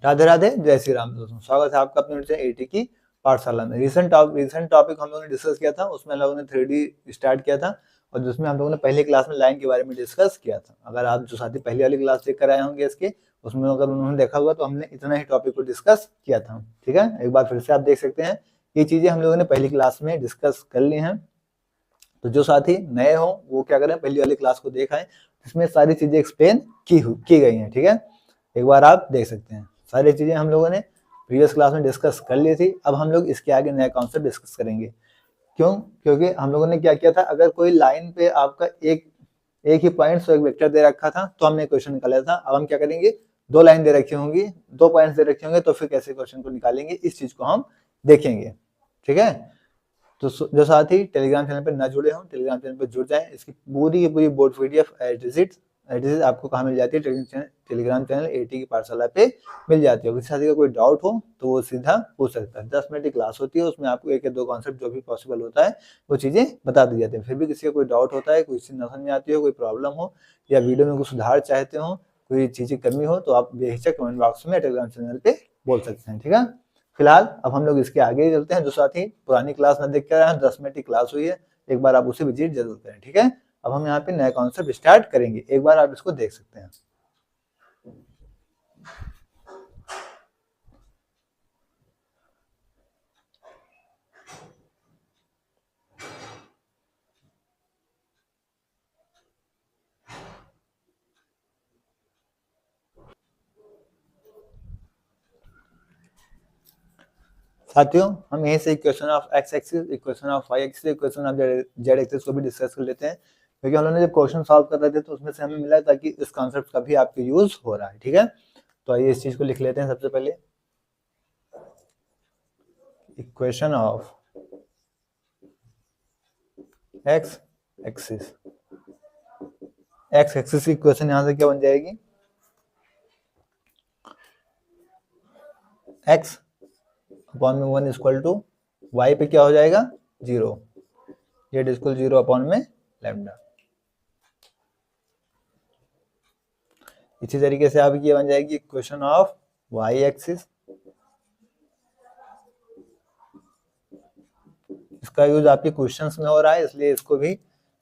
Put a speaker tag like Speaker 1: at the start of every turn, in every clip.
Speaker 1: राधे राधे, जय श्री राम दोस्तों। स्वागत है आपका अपने एटी की पाठशाला में। रिसेंट टॉपिक हम लोगों ने डिस्कस किया था, उसमें हम लोगों ने 3D स्टार्ट किया था और जिसमें हम लोगों ने पहली क्लास में लाइन के बारे में डिस्कस किया था। अगर आप जो साथी पहली वाली क्लास देख कर आए होंगे इसके, उसमें अगर उन्होंने देखा हुआ तो हमने इतना ही टॉपिक को डिस्कस किया था। ठीक है, एक बार फिर से आप देख सकते हैं, ये चीजें हम लोगों ने पहली क्लास में डिस्कस कर ली हैं। तो जो साथी नए हो वो क्या करें, पहली वाली क्लास को देखा है, इसमें सारी चीजें एक्सप्लेन की गई हैं। ठीक है, एक बार आप देख सकते हैं, सारी चीजें हम लोगों ने प्रीवियस क्लास में डिस्कस कर ली थी। अब हम लोग इसके आगे नया कॉन्सेप्ट डिस्कस करेंगे। क्यों? क्योंकि हम लोगों ने क्या किया था, अगर कोई लाइन पे आपका एक ही पॉइंट एक वेक्टर दे रखा था तो हमने क्वेश्चन निकाला था। अब हम क्या करेंगे, दो लाइन दे रखी होंगी, दो पॉइंट्स दे रखे होंगे, तो फिर कैसे क्वेश्चन को निकालेंगे, इस चीज को हम देखेंगे। ठीक है, तो जो साथी टेलीग्राम चैनल पर न जुड़े हों, टेलीग्राम चैनल पर जुड़ जाएं। इसकी पूरी की पूरी बोर्ड पीडीएफ एज आपको कहाँ मिल जाती है, टेलीग्राम चैनल एटी की पाठशाला पे मिल जाती है। किसी साथी का कोई डाउट हो तो वो सीधा पूछ सकता है। 10 मिनट की क्लास होती है, उसमें आपको एक या दो कॉन्सेप्ट जो भी पॉसिबल होता है वो चीजें बता दी जाती है। फिर भी किसी का कोई डाउट होता है, कोई चीज न समझ में आती हो, कोई प्रॉब्लम हो या वीडियो में कुछ सुधार चाहते हो, कोई चीजें कमी हो, तो आप बेहिचक कमेंट बॉक्स में टेलीग्राम चैनल पे बोल सकते हैं। ठीक है, फिलहाल अब हम लोग इसके आगे चलते हैं। जो साथी पुरानी क्लास में देख कर आए हैं, 10 मिनट की क्लास हुई है, एक बार आप उसे विजिट जरूर करें। ठीक है, अब हम यहाँ पे नया कॉन्सेप्ट स्टार्ट करेंगे, एक बार आप इसको देख सकते हैं। साथियों, हम यहीं से equation of X axis, equation of Y axis, equation of Z axis को भी डिस्कस कर लेते हैं। क्योंकि हम लोगों ने जब क्वेश्चन सॉल्व कर रहे थे तो उसमें से हमें मिला था कि इस कॉन्सेप्ट का भी आपके यूज हो रहा है। ठीक है, तो आइए इस चीज को लिख लेते हैं। सबसे पहले equation of X axis, x axis की इक्वेशन यहां से क्या बन जाएगी, एक्स अपॉन में 1 इक्वल टू वाई पे क्या हो जाएगा 0, जेड इक्वल 0 अपॉन में लैम्डा। इसी तरीके से आप ये बन जाएगी इक्वेशन ऑफ वाई एक्सिस, इसका यूज आपके क्वेश्चंस में हो रहा है इसलिए इसको भी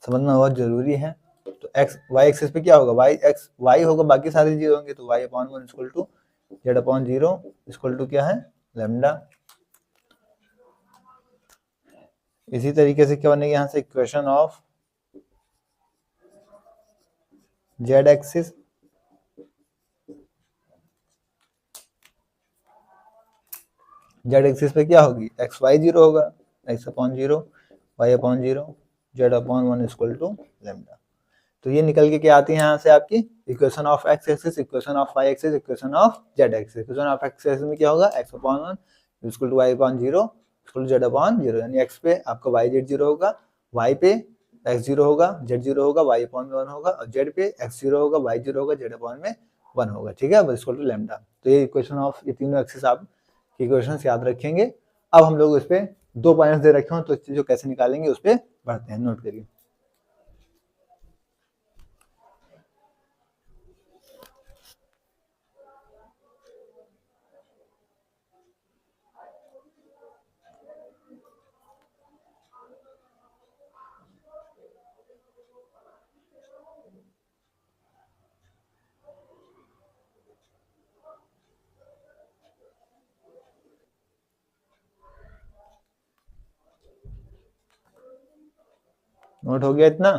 Speaker 1: समझना बहुत जरूरी है। तो एक्स वाई एक्सिस पे क्या होगा, वाई होगा, बाकी सारे जीरो होंगे, तो Y upon 1 equal to Z upon 0 equal to क्या है लैम्डा। इसी तरीके से क्या बनेगा यहाँ से equation of Z axis, Z axis पे क्या होगी, एक्स वाई 0 होगा, X upon 0 Y upon 0 Z upon 1 equal to lambda. तो ये निकल के क्या आती है यहाँ से आपकी equation of X axis, equation of Y axis, equation of Z axis. Equation of X axis में क्या होगा, X upon 1 equal to Y upon 0 equal to Z upon 0, यानी एक्स पे आपका वाई जेड 0 होगा, वाई पे एक्स 0 होगा, Z 0 होगा, वाई अपॉन में 1 होगा, और जेड पे एक्स 0 होगा, वाई 0 होगा, जेड अपॉन में 1 होगा। ठीक है, इक्वल टू लैम्डा। तो ये इक्वेशन ऑफ ये तीनों एक्सिस आप इक्वेशंस याद रखेंगे। अब हम लोग इस पे दो पॉइंट्स दे रखे हो तो इस चीज को कैसे निकालेंगे उस पर बढ़ते हैं, नोट करिए। नोट हो गया इतना?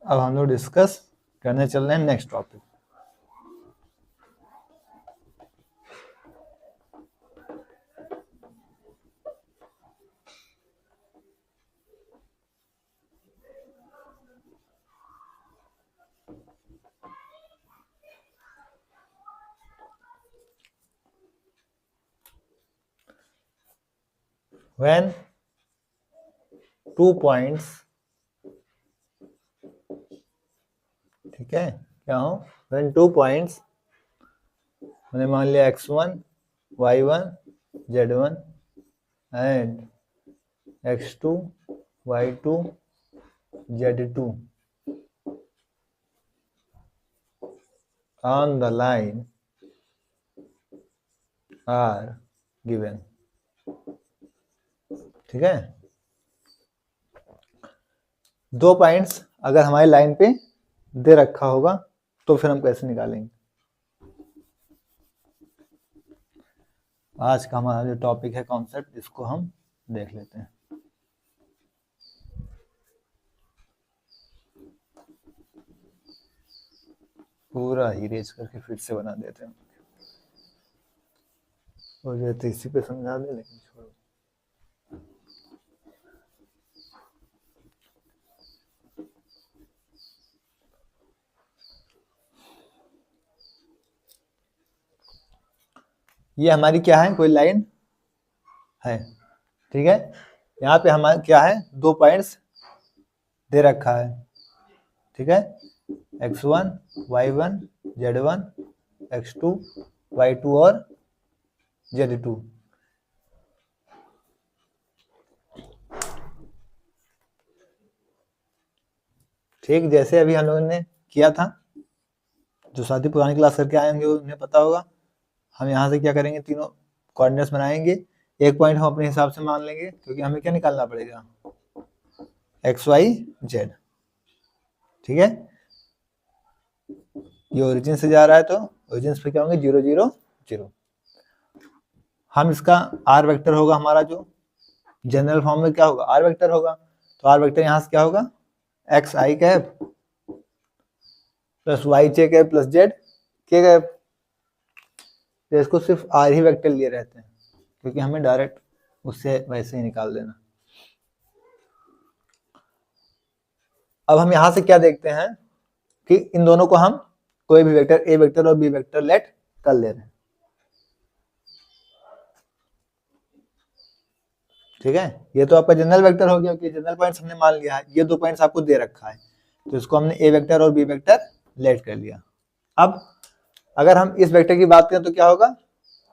Speaker 1: अब हम लोग डिस्कस करने चल रहे हैं नेक्स्ट टॉपिक। When 2 points, ठीक है, क्या हो, when 2 points, मैंने मान लिया x1, y1, z1 and x2, y2, z2 on the line are given, ठीक है। 2 पॉइंट्स अगर हमारी लाइन पे दे रखा होगा तो फिर हम कैसे निकालेंगे। आज का हमारा जो टॉपिक है कॉन्सेप्ट, इसको हम देख लेते हैं। पूरा ही रेज करके फिर से बना देते हैं, और ये तो इसी पे समझा दे, लेकिन छोड़ो। ये हमारी क्या है, कोई लाइन है, ठीक है। यहाँ पे हमारा क्या है, 2 पॉइंट्स दे रखा है, ठीक है, x1, y1, z1, x2, y2 और z2। ठीक जैसे अभी हम लोगों ने किया था, जो साथी पुरानी क्लास करके आए होंगे उन्हें पता होगा। हम यहाँ से क्या करेंगे, तीनों कोऑर्डिनेट्स बनाएंगे, एक पॉइंट हम अपने हिसाब से मान लेंगे, क्योंकि हमें क्या निकालना पड़ेगा, एक्स वाई जेड, ठीक है। ये ओरिजिन से जा रहा है तो ओरिजिन पे क्या होंगे, 0 0 0। हम इसका आर वेक्टर होगा, हमारा जो जनरल फॉर्म में क्या होगा, आर वेक्टर होगा, तो आर वेक्टर यहाँ से क्या होगा, एक्स आई कैप प्लस वाई जे कैप प्लस जेड के कैप। तो इसको सिर्फ आर ही वेक्टर लिए रहते हैं, क्योंकि हमें डायरेक्ट उससे वैसे ही निकाल देना। अब हम यहां से क्या देखते हैं कि इन दोनों को हम कोई भी वेक्टर, ए वेक्टर और बी वेक्टर लेट कर ले रहे हैं, ठीक है। ये तो आपका जनरल वेक्टर हो गया, कि जनरल पॉइंट्स हमने मान लिया है, ये 2 पॉइंट्स आपको दे रखा है, तो इसको हमने ए वेक्टर और बी वेक्टर लेट कर लिया। अब अगर हम इस वेक्टर की बात करें तो क्या होगा,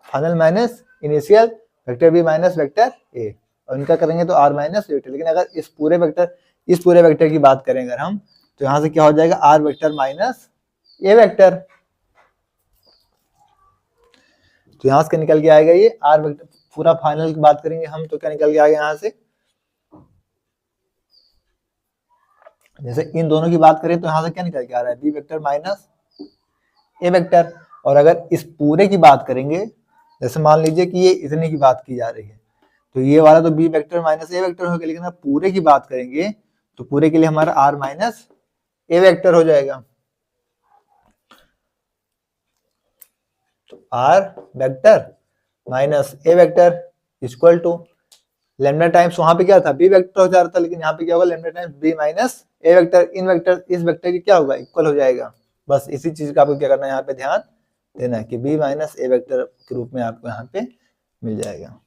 Speaker 1: final minus initial vector B minus vector A, और इनका करेंगे तो आर माइनस वेक्टर। लेकिन अगर इस पूरे वेक्टर की बात करें अगर हम, तो यहां से क्या हो जाएगा, R vector minus A vector. तो यहां से निकल के आएगा ये आर वेक्टर। पूरा फाइनल की बात करेंगे हम तो क्या निकल के आएगा यहां से, जैसे इन दोनों की बात करें तो यहां से क्या निकल के आ रहा है, B vector minus A vector. और अगर इस पूरे की बात करेंगे, जैसे मान लीजिए कि ये इतने की बात की जा रही है, तो ये वाला तो B vector minus A vector हो गया। लेकिन अगर पूरे की बात करेंगे तो पूरे के लिए हमारा आर माइनस ए वेक्टर हो जाएगा। तो R vector minus A vector equal to lambda times, वहां पे क्या था, बी वेक्टर हो जा रहा था, लेकिन यहाँ पे क्या होगा, lambda times B minus A vector. इन वेक्टर इस वेक्टर की क्या होगा, इक्वल हो जाएगा। बस इसी चीज का आपको क्या करना है, यहाँ पे ध्यान देना है कि बी माइनस ए वेक्टर के रूप में आपको यहाँ पे मिल जाएगा।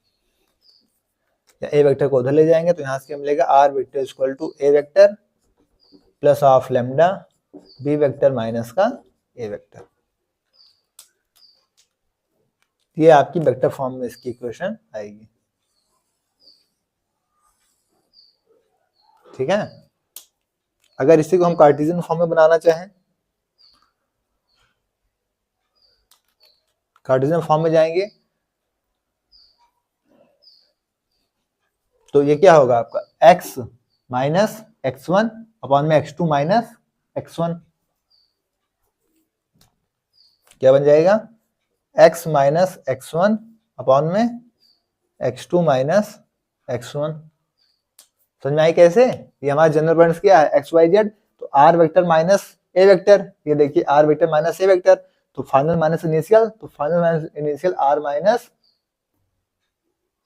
Speaker 1: या ए वेक्टर को उधर ले जाएंगे तो यहाँ से क्या मिलेगा, R vector equal to A vector plus of lambda B vector minus का ए वेक्टर। ये आपकी वेक्टर फॉर्म में इसकी इक्वेशन आएगी, ठीक है। अगर इसी को हम कार्टेशियन फॉर्म में बनाना चाहें, कार्टेशियन फॉर्म में जाएंगे तो ये क्या होगा आपका, x माइनस x1 अपॉन में x2 माइनस x1, क्या बन जाएगा, x माइनस x1 अपॉन में x2 माइनस x1। समझ में आई कैसे, ये हमारा जनरल पॉइंट्स क्या है, एक्स वाई जेड। तो R vector minus A vector, ये देखिए R vector minus A vector, तो फाइनल माइनस इनिशियल, तो final minus initial R minus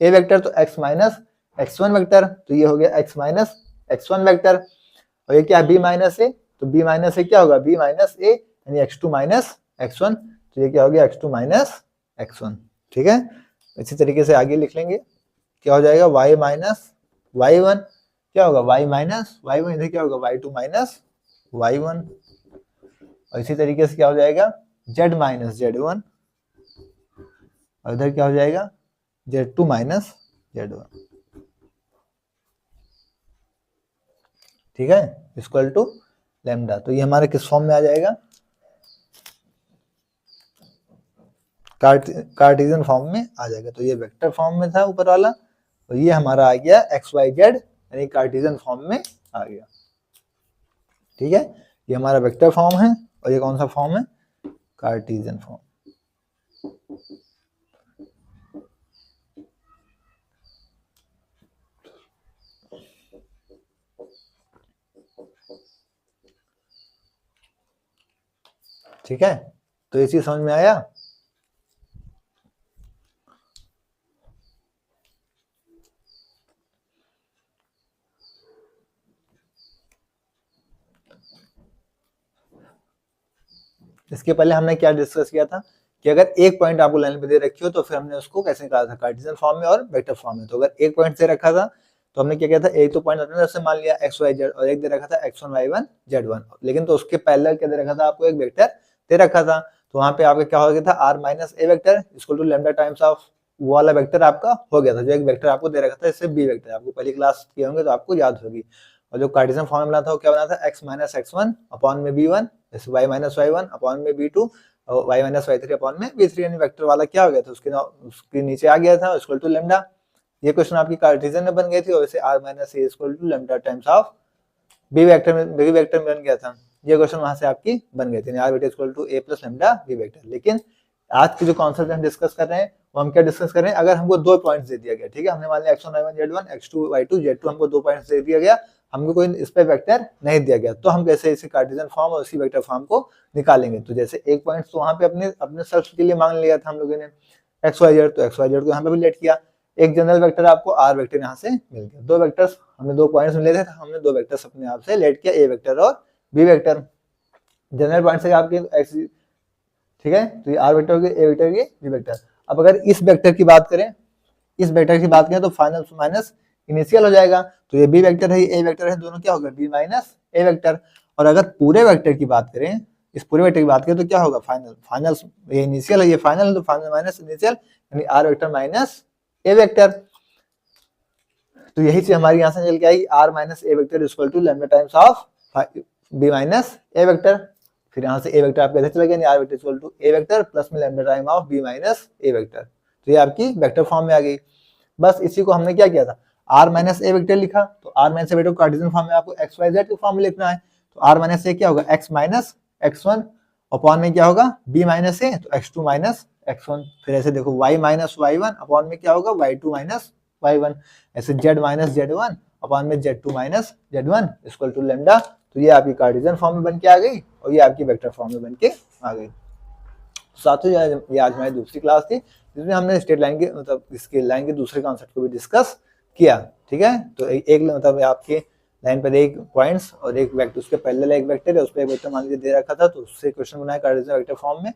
Speaker 1: A vector, तो एक्स माइनस x1 वेक्टर, तो ये हो गया x माइनस x1 वेक्टर। और ये क्या b माइनस ए, तो b माइनस ए क्या होगा b माइनस ए, यानी x2 माइनस x1, तो ये क्या हो गया x2 माइनस x1। ठीक है, इसी तरीके से आगे लिख लेंगे, क्या हो जाएगा y माइनस y1, क्या होगा y माइनस y1, इधर क्या होगा y2 माइनस y1, और इसी तरीके से क्या हो जाएगा z माइनस z1, और इधर क्या हो जाएगा z2 माइनस z1। ठीक है, इक्वल टू लैम्डा, तो ये हमारे किस फॉर्म में आ जाएगा, कार्टेशियन फॉर्म में आ जाएगा। तो ये वेक्टर फॉर्म में था ऊपर वाला, और ये हमारा आ गया एक्स वाई जेड यानी कार्टेशियन फॉर्म में आ गया। ठीक है, ये हमारा वेक्टर फॉर्म है, और ये कौन सा फॉर्म है, कार्टेशियन फॉर्म। ठीक है, तो ये चीज समझ में आया। इसके पहले हमने क्या डिस्कस किया था कि अगर एक पॉइंट आपको लाइन पे दे रखी हो तो फिर हमने उसको कैसे निकाला था, कार्टेशियन फॉर्म में और वेक्टर फॉर्म में। तो अगर एक पॉइंट दे रखा था तो हमने क्या किया था, एक तो पॉइंट अपने तरफ से मान लिया एक्स वाई जेड, और एक दे रखा था x1 y1 z1, लेकिन तो उसके पैरेलल क्या दे रखा था आपको, एक वेक्टर दे रखा था। तो वहां पे आपका क्या हो गया था, r minus A vector equal to lambda times of वो वाला वेक्टर आपका हो गया था, जो एक वेक्टर आपको दे रखा था, इससे बी वेक्टर आपको पहली क्लास किए होंगे तो आपको याद होगी। और जो कार्टेशियन फॉर्म बना था वो क्या बना था, x माइनस x1 अपॉन में b1, जैसे y माइनस y1 अपॉन में b2, और y माइनस y3 अपॉन में b3, यानी वेक्टर वाला क्या हो गया था, उसके नीचे आ गया था इक्वल टू लैम्डा। ये क्वेश्चन आपकी कार्टेशियन में बन गई थी, और वैसे r minus A equal to lambda times of B vector में बन गया था। ये क्वेश्चन वहां से आपकी बन गई थी, r vector equal to a plus lambda B vector. लेकिन आज की जो कॉन्सेप्ट हम डिस्कस कर रहे हैं वो हम क्या डिस्कस कर रहे हैं, अगर हमको दो पॉइंट्स दे दिया गया, ठीक है, हमने मान लिया x1 y1 z1, x2 y2 z2, हमको दो पॉइंट्स दे दिया गया, हमको कोई इस पे वेक्टर नहीं दिया गया, तो हम कैसे इसी कार्टेशियन फॉर्म और इसी वेक्टर फॉर्म को निकालेंगे। तो जैसे एक पॉइंट तो वहां पे अपने सेल्फ के लिए मांग लिया था हम लोगों ने एक्स वाई जेड, तो एक्स वाई जेड को यहाँ पे भी लेट किया। एक जनरल वेक्टर आपको आर वेक्टर यहाँ से मिल गया, दो वेक्टर्स हमने दो पॉइंट्स मिले थे, हमने दो वेक्टर्स अपने आप से लेट किया, ए वेक्टर और बी वेक्टर। जनरल पॉइंट से आपके एक्स, ठीक है, तो ये आर वेक्टर हो गया, ए वेक्टर ये बी वेक्टर। अब अगर इस वेक्टर की बात करें, इस वेक्टर की बात करें तो फाइनल माइनस इनिशियल हो जाएगा, तो ये बी वेक्टर है, ये ए वेक्टर है, दोनों क्या होगा बी माइनस ए वेक्टर। और अगर पूरे वेक्टर की बात करें, इस पूरे वेक्टर की बात करें तो क्या होगा, फाइनल ये इनिशियल है, ये फाइनल है, तो फाइनल माइनस इनिशियल यानी R vector minus A vector. तो यही चीज हमारी यहाँ से निकल के आई, R minus A vector equal to lambda times of B minus A vector. फिर यहाँ से ए वेक्टर आपका इधर चला गया, R vector equal to A vector plus में lambda time of B minus A vector. तो ये आपकी वेक्टर फॉर्म में आ गई। बस इसी को हमने क्या किया था, आर माइनस ए वेक्टर लिखा, तो आर माइनस ए वेक्टर को कार्टेशियन फॉर्म में आपको एक्स वाई जेड के फॉर्म में लिखना है, तो आर माइनस ए क्या होगा एक्स माइनस x1 अपॉन में क्या होगा b माइनस ए, तो x2 माइनस x1। फिर ऐसे देखो y माइनस y1 अपॉन में क्या होगा y2 माइनस y1, ऐसे z माइनस z1 अपॉन में z2 minus z1 equal to lambda. तो ये आपकी कार्टेशियन फॉर्म में बन के आ गई, और ये आपकी वेक्टर फॉर्म में बन के आ गई। साथियों, ये आज हमारी दूसरी क्लास थी जिसमें हमने स्ट्रेट लाइन के मतलब इसके लाइन के दूसरे कॉन्सेप्ट को भी डिस्कस किया। ठीक है, तो एक मतलब आपके लाइन पर एक पॉइंट्स और एक वेक्टर, उसके पहले एक वेक्टर है, उस पर एक वेक्टर मान लीजिए दे रखा था, तो उससे क्वेश्चन बनाया कार्टेशियन वेक्टर फॉर्म में।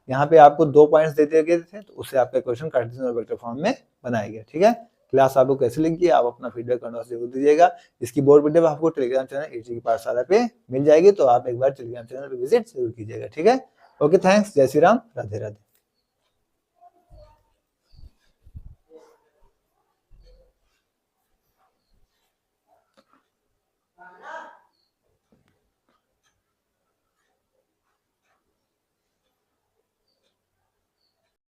Speaker 1: यहाँ पे आपको दो पॉइंट्स दे दिए गए थे, तो उससे आपका क्वेश्चन कार्टेशियन वेक्टर फॉर्म में बनाया गया। ठीक है, क्लास आपको कैसे लगी, आप अपना फीडबैक करना जरूर दीजिएगा। इसकी बोर्ड वीडियो आपको टेलीग्राम चैनल एटी की पाठशाला पे मिल जाएगी, तो आप एक बार टेलीग्राम चैनल पे विजिट जरूर कीजिएगा। ठीक है, ओके, थैंक्स, जय श्री राम, राधे राधे।